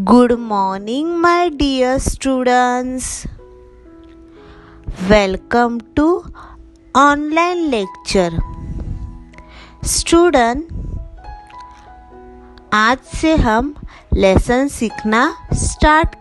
Good morning, my dear students. Welcome to online lecture. Student, आज से हम lesson सीखना स्टार्ट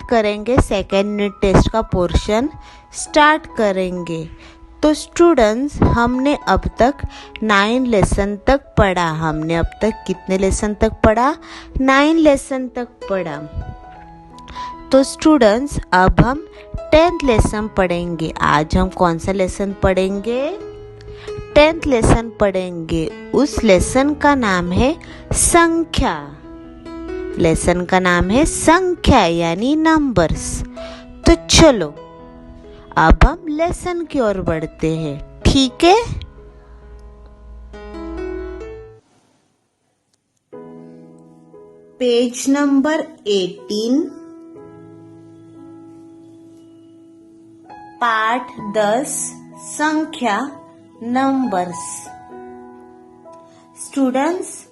करेंगे सेकेंड यूनिट टेस्ट का पोर्शन स्टार्ट करेंगे। तो स्टूडेंट्स, हमने अब तक 9 लेसन तक पढ़ा। हमने अब तक कितने लेसन तक पढ़ा? 9 लेसन तक पढ़ा। तो स्टूडेंट्स, अब हम 10th लेसन पढ़ेंगे। आज हम कौन सा लेसन पढ़ेंगे? 10th लेसन पढ़ेंगे। उस लेसन का नाम है संख्या। लेसन का नाम है संख्या यानी नंबर्स। तो चलो अब हम लेसन की ओर बढ़ते हैं, ठीक है? पेज नंबर 18, पाठ 10, संख्या नंबर्स। स्टूडेंट्स,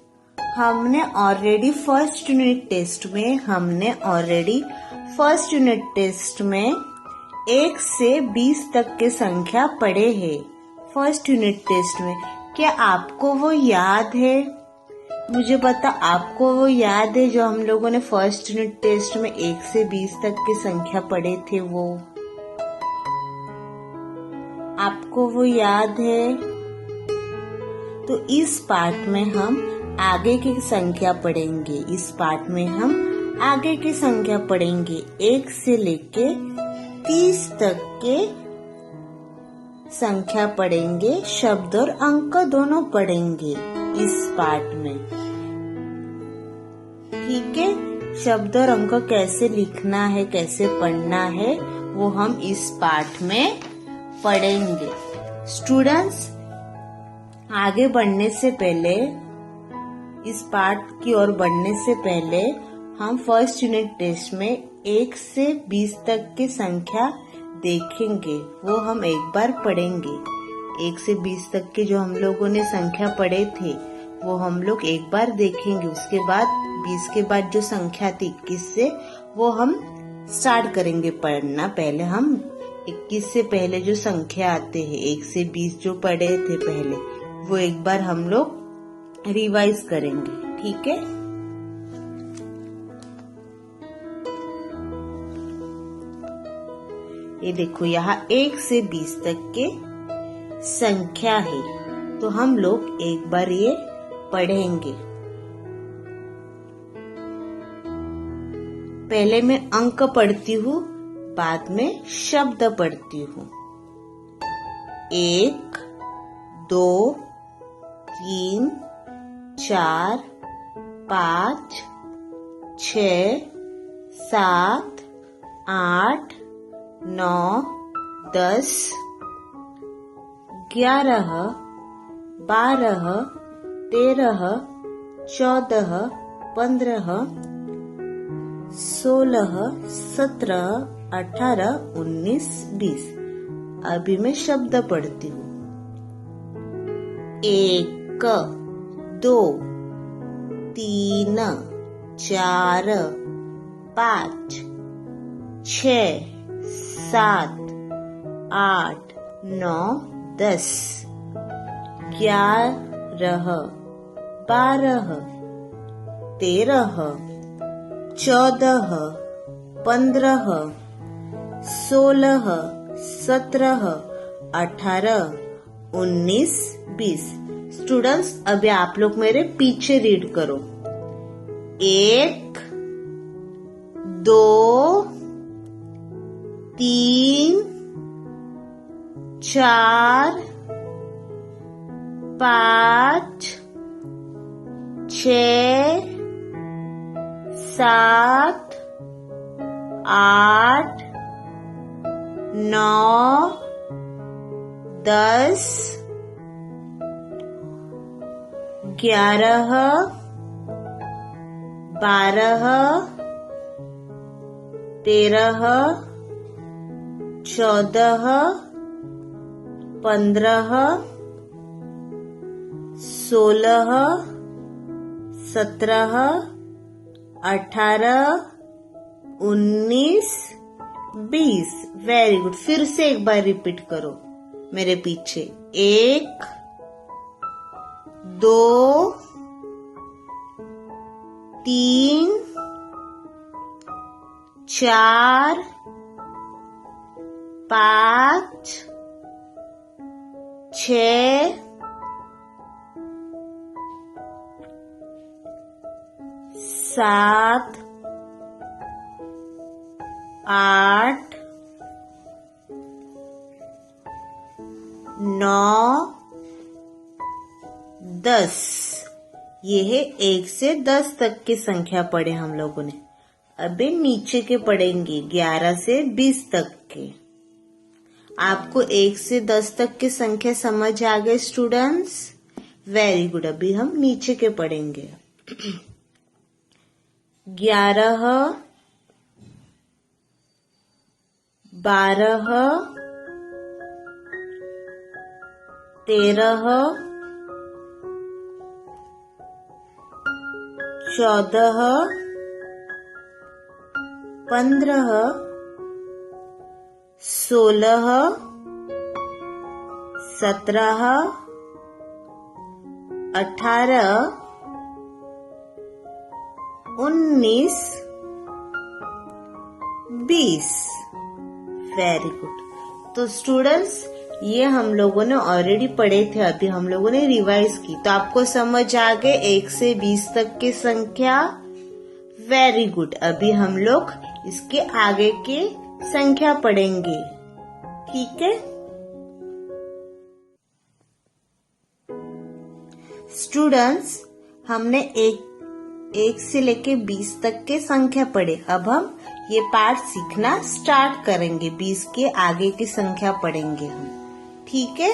हमने ऑलरेडी फर्स्ट यूनिट टेस्ट में 1 से 20 तक के संख्या पढ़े हैं। फर्स्ट यूनिट टेस्ट में क्या आपको वो याद है? मुझे बता, आपको वो याद है जो हम लोगों ने फर्स्ट यूनिट टेस्ट में 1 से 20 तक की संख्या पढ़े थे? वो आपको वो याद है? तो इस पार्ट में हम आगे की संख्या पढ़ेंगे। 1 से लेके 30 तक के संख्या पढ़ेंगे। शब्द और अंक दोनों पढ़ेंगे इस पार्ट में, ठीक है? शब्द और अंक कैसे लिखना है, कैसे पढ़ना है, वो हम इस पार्ट में पढ़ेंगे। स्टूडेंट्स, आगे बढ़ने से पहले, इस पार्ट की ओर बढ़ने से पहले हम फर्स्ट यूनिट टेस्ट में 1 से 20 तक की संख्या देखेंगे। वो हम एक बार पढ़ेंगे। 1 से 20 तक के जो हम लोगों ने संख्या पढ़े थे वो हम लोग एक बार देखेंगे। उसके बाद 20 के बाद जो संख्या थी 21 से, वो हम स्टार्ट करेंगे पढ़ना। पहले हम 21 से पहले जो संख्या आते हैं 1 से 20 जो पढ़े थे पहले, वो एक बार हम लोग रिवाइज करेंगे, ठीक है? ये देखो, यहाँ 1 से 20 तक के संख्या है, तो हम लोग एक बार ये पढ़ेंगे। पहले मैं अंक पढ़ती हूँ, बाद में शब्द पढ़ती हूँ। 1, 2, 3, 4, 5, 6, 7, 8, 9, 10, 11, 12, 13, 14, 15, 16, 17, 18, 19, 20। अभी मैं शब्द पढ़ती हूँ। 1, 2, 3, 4, 5, 6, 7, 8, 9, 10, 11, 12, 13, 14, 15, 16, 17, 18, 19, 20। स्टूडेंट्स, अभी आप लोग मेरे पीछे रीड करो। 1, 2, 3, 4, 5, 6, 7, 8, 9, 10, 11, 12, 13, 14, 15, 16, 17, 18, 19, 20। Very good. फिर से एक बार रिपीट करो मेरे पीछे। 1, 2, 3, 4, 5, 6, 7, 8, 9, 10। ये है 1 से 10 तक की संख्या पढ़े हम लोगों ने। अभी नीचे के पढ़ेंगे 11 से 20 तक के। आपको 1 से 10 तक की संख्या समझ आ गए स्टूडेंट्स? Very good. अभी हम नीचे के पढ़ेंगे। 11, 12, 13, 14, 15, 16, 17, 18, 19, 20। Very good. तो स्टूडेंट्स, ये हम लोगों ने ऑलरेडी पढ़े थे, अभी हम लोगों ने रिवाइज की। तो आपको समझ आ गए 1 से 20 तक की संख्या। Very good. अभी हम लोग इसके आगे के संख्या पढ़ेंगे। ठीक है स्टूडेंट्स, हमने एक से लेके 20 तक के संख्या पढ़े। अब हम ये पाठ सीखना स्टार्ट करेंगे। 20 के आगे की संख्या पढ़ेंगे हम। ठीक है।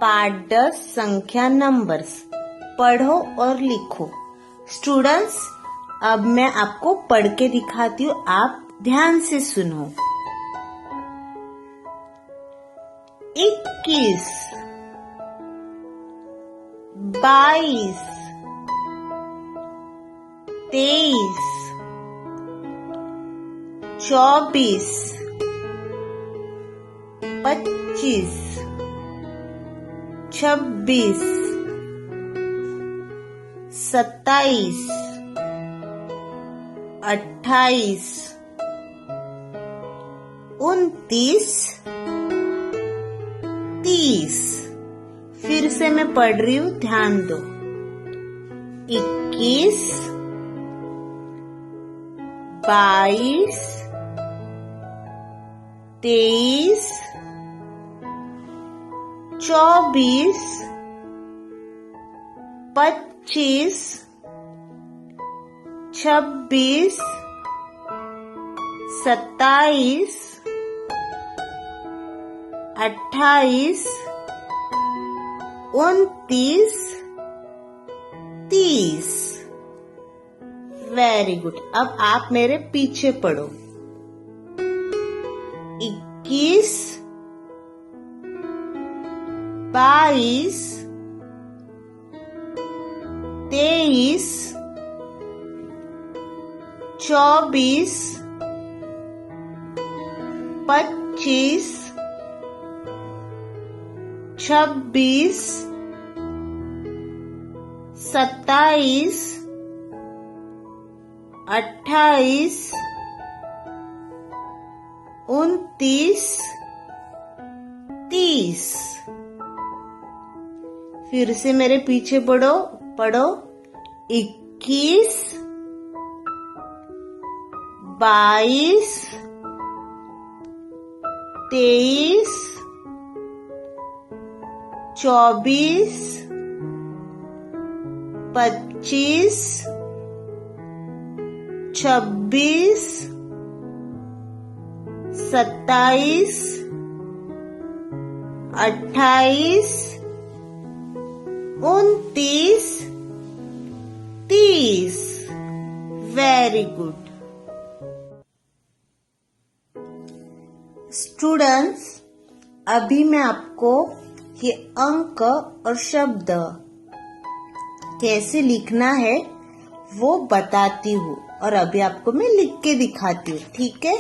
पार्ट 10 संख्या नंबर्स। पढ़ो और लिखो। स्टूडेंट्स, अब मैं आपको पढ़ के दिखाती हूँ, आप ध्यान से सुनो। 21, 22, 23, 24, 25, 26, 27, 28, 29, 30। फिर से मैं पढ़ रही हूँ, ध्यान दो। 21, 22, 23, 24, 25, 26, 27, 28, 29, 30। Very good. अब आप मेरे पीछे पढ़ो। 21, 22, 23, 24, 25, 26, 27, 28, 29, 30। फिर से मेरे पीछे पढ़ो। 21, 22, 23, 24, 25, 26, 27, 28, 29, 30। वेरी गुड स्टूडेंट्स, अभी मैं आपको ये अंक और शब्द कैसे लिखना है वो बताती हूँ और अभी आपको मैं लिख के दिखाती हूँ, ठीक है।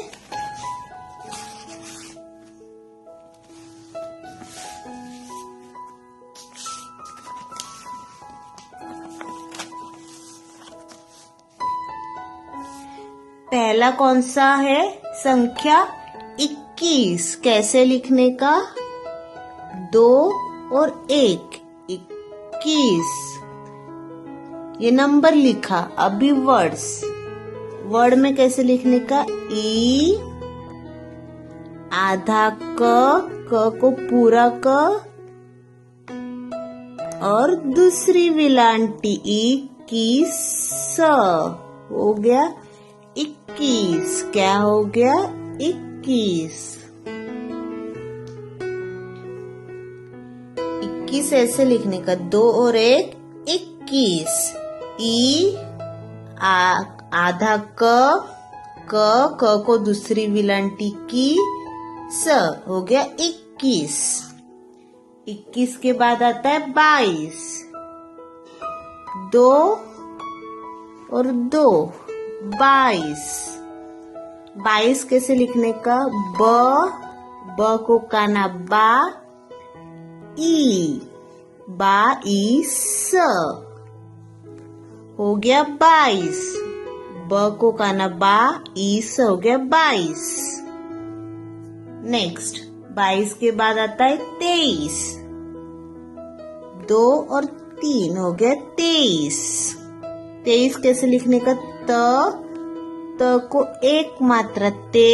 पहला कौन सा है? संख्या 21। कैसे लिखने का? 2 और 1, 21। ये नंबर लिखा। अभी वर्ड्स, वर्ड में कैसे लिखने का? ई, आधा क को पूरा क और दूसरी विलांटी ई की स, हो गया 21। क्या हो गया? 21। 21 ऐसे लिखने का, 2 और 1, 21। ई, आधा क को दूसरी विलांटी की स, हो गया 21। 21 के बाद आता है 22। 2 और 2, 22। 22 कैसे लिखने का? ब को काना बा, ई, स, हो गया 22। ब को काना बा, ई स, हो गया 22। नेक्स्ट 22 के बाद आता है 23। 2 और 3, हो गया 23। 23 कैसे लिखने का? त को एक मात्रा ते,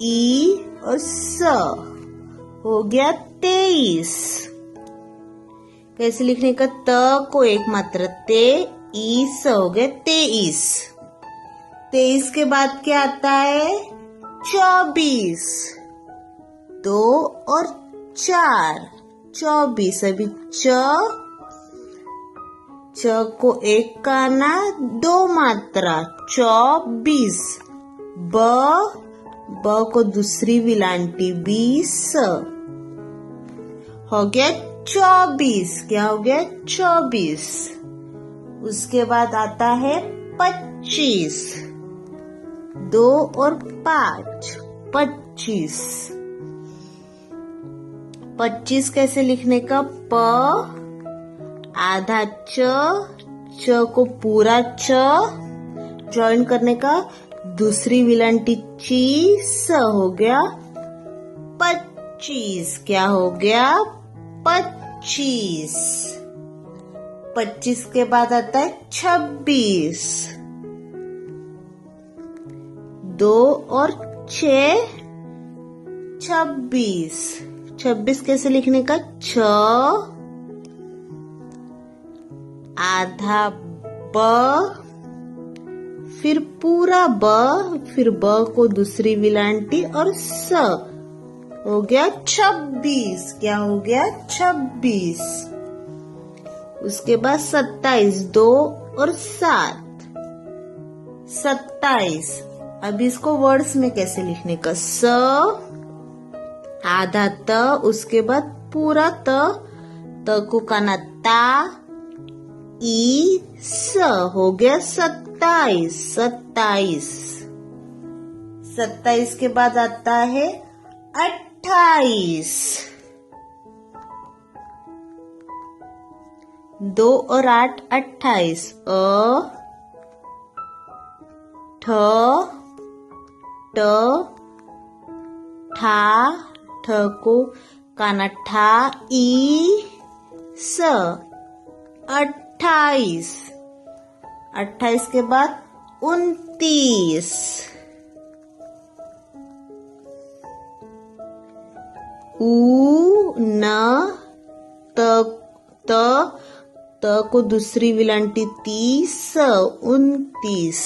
ई और स, हो गया 23। कैसे लिखने का? त को एक मात्रा ते, ई स, हो गया 23। 23 के बाद क्या आता है? 24। 2 और 4, 24। अभी च को एक काना, 2 मात्रा, 24। ब को दूसरी विलांटी 20, हो गया 24। क्या हो गया? 24। उसके बाद आता है 25। 2 और 5, 25। 25 कैसे लिखने का? प, आधा च को पूरा च ज्वाइन करने का, दूसरी विलांटी ची, स, हो गया 25। क्या हो गया? 25। 25 के बाद आता है 26। 2 और 6, 26। 26 कैसे लिखने का? छ, आधा ब, फिर पूरा ब, फिर ब को दूसरी विलांटी और स, हो गया 26। क्या हो गया? 26। उसके बाद 27। 2 और 7, 27। अब इसको वर्ड्स में कैसे लिखने का? स, आधा त, उसके बाद पूरा त को काना ता, ई स, हो गया 27। 27। 27 के बाद आता है 28। 2 और 8, 28। ठ, ट, ठा, ठ को काना ठा, ई स, 28। 28 के बाद 29। उ, न, त को दूसरी विलांटी 30, 29।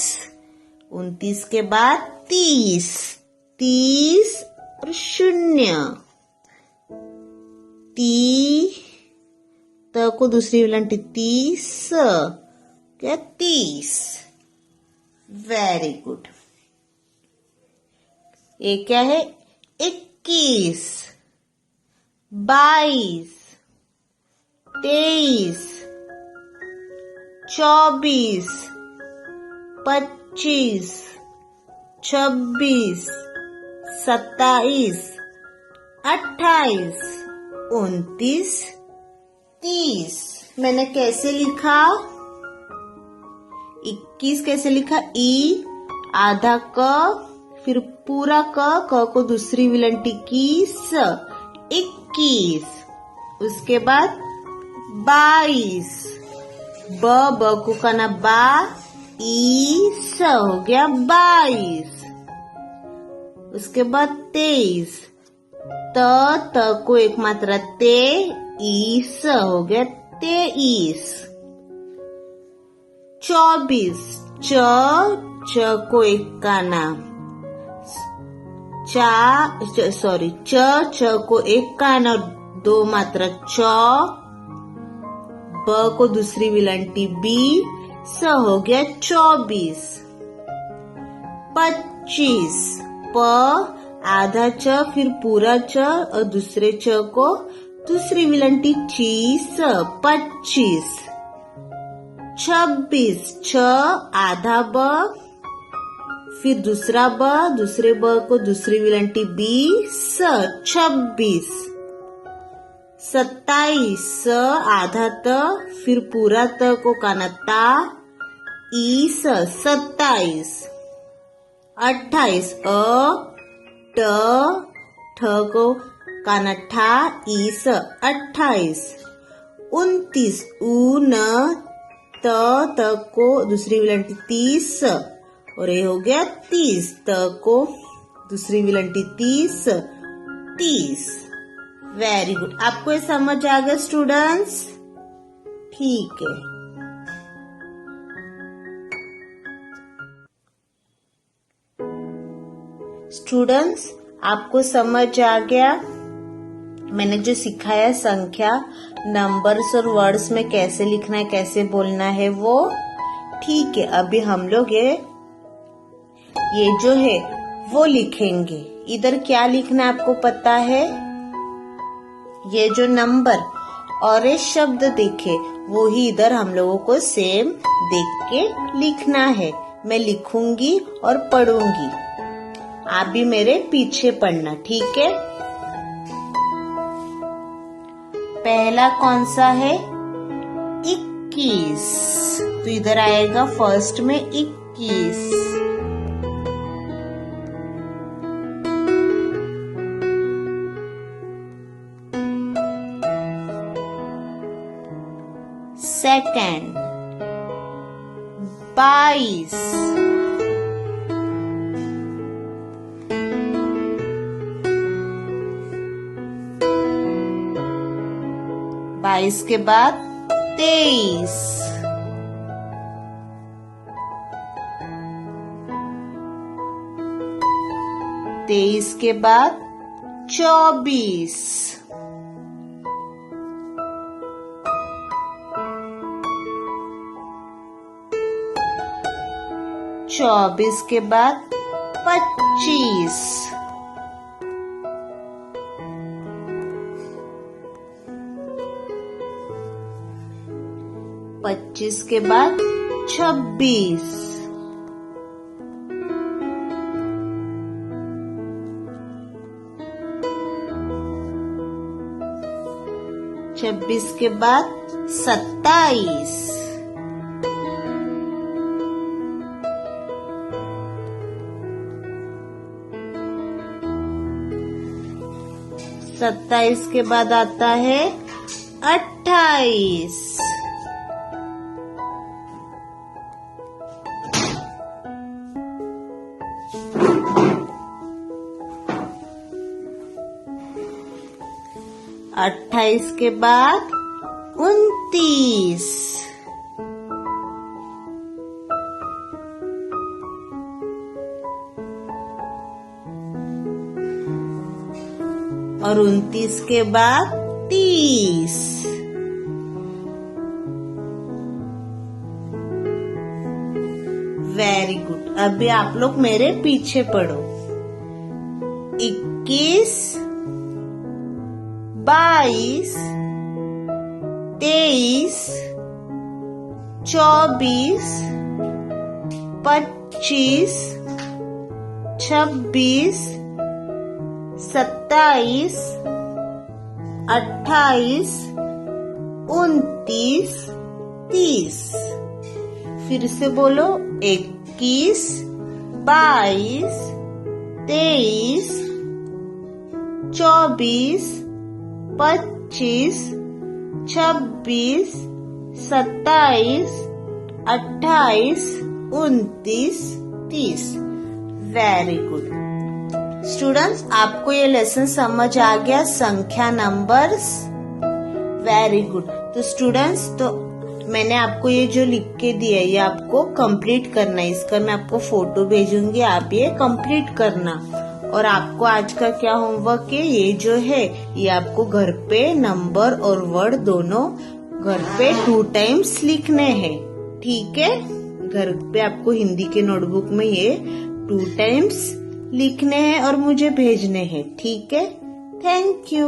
29 के बाद 30। 30 और 0, त को दूसरी विलांटी 30, क्या 30। Very good. ये क्या है? 21, 22, 23, 24, 25, 26, 27, 28, 29, 30। मैंने कैसे लिखा? 21 कैसे लिखा? ई, आधा क, फिर पूरा क को दूसरी विलंटी की स, 21। उसके बाद 22, ब को काना बा, ई स हो गया 22। उसके बाद 23, त को एक मात्रा ते, ई स हो गया 23। 24, च को एक काना, च को एक काना, दो मात्रा च, ब को दूसरी विलंटी बी, स हो गया 24। 25, प, आधा च, फिर पूरा च और दूसरे च को दूसरी विलंटी ची, स, 25। 26, छ, आधा ब, फिर दूसरा ब, दूसरे ब को दूसरी विलंटी बी, स, 26। 27, स, आधा त, फिर पूरा त को काना ता, ई स, 27। 28, अ, ट, ठ को काना ठा, ई स, 28। 29, उ, न, त को दूसरी विलंटी 30, और ये हो गया 30, त को दूसरी विलंटी 30, 30। Very good. आपको ये समझ आ गया स्टूडेंट्स? ठीक है। स्टूडेंट्स, आपको समझ आ गया मैंने जो सिखाया संख्या, नंबर्स और वर्ड्स में कैसे लिखना है, कैसे बोलना है वो? ठीक है। अभी हम लोग ये जो है वो लिखेंगे। इधर क्या लिखना है आपको पता है? ये जो नंबर और ये शब्द देखे वो ही इधर हम लोगों को सेम देख के लिखना है। मैं लिखूंगी और पढ़ूंगी, आप भी मेरे पीछे पढ़ना, ठीक है? पहला कौन सा है? 21। तो इधर आएगा फर्स्ट में 21। सेकंड 22। बाईस के बाद 23। 23 के बाद 24। 24 के बाद 25। 25 के बाद 26। 26 के बाद 27। 27 के बाद आता है 28। 28 के बाद 29। 29 के बाद 30। Very good. अभी आप लोग मेरे पीछे पढ़ो। 21, 22, 23, 24, 25, 26, 27, 28, 29, 30। फिर से बोलो 21, 22, 23, 24, 25, 26, 27, 28, 29, 30। वेरी गुड स्टूडेंट्स, आपको ये लेसन समझ आ गया, संख्या नंबर्स। Very good. तो स्टूडेंट्स, तो मैंने आपको ये जो लिख के दिया है ये आपको कंप्लीट करना है। इसका मैं आपको फोटो भेजूंगी, आप ये कंप्लीट करना। और आपको आज का क्या होमवर्क है, ये जो है ये आपको घर पे नंबर और वर्ड दोनों घर पे 2 टाइम्स लिखने हैं। ठीक है, घर पे आपको हिंदी के नोटबुक में ये 2 टाइम्स लिखने हैं और मुझे भेजने हैं। ठीक है, थैंक यू।